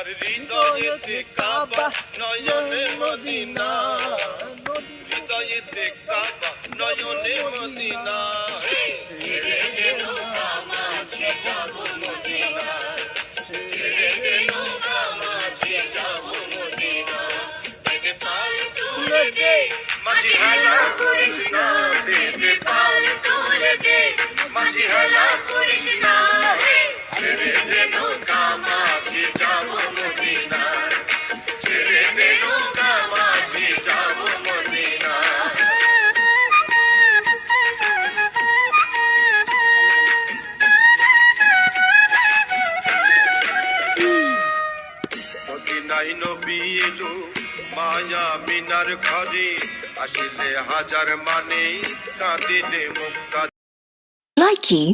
হৃদয়েতে কাবা নয়নে মদিনা, হৃদয়েতে কাবা নয়নে মদিনা, ছেড়ে দে নৌকা মাঝি যাব মদিনা, ছেড়ে দে নৌকা মাঝি যাব মদিনা, দে পাল তুলে দে মাঝি হেলা করিস না, দে পাল তুলে দে মাঝি হেলা করিস না, ছেড়ে দে নৌকা মাঝি যাব মদিনা, ছেড়ে দে নৌকা মাঝি যাব মদিনা। মদিনায় নবী এলো মায়া মিনার ঘরে, আসিলে হাজার মানে কাঁদিলে মুক্তা। Likey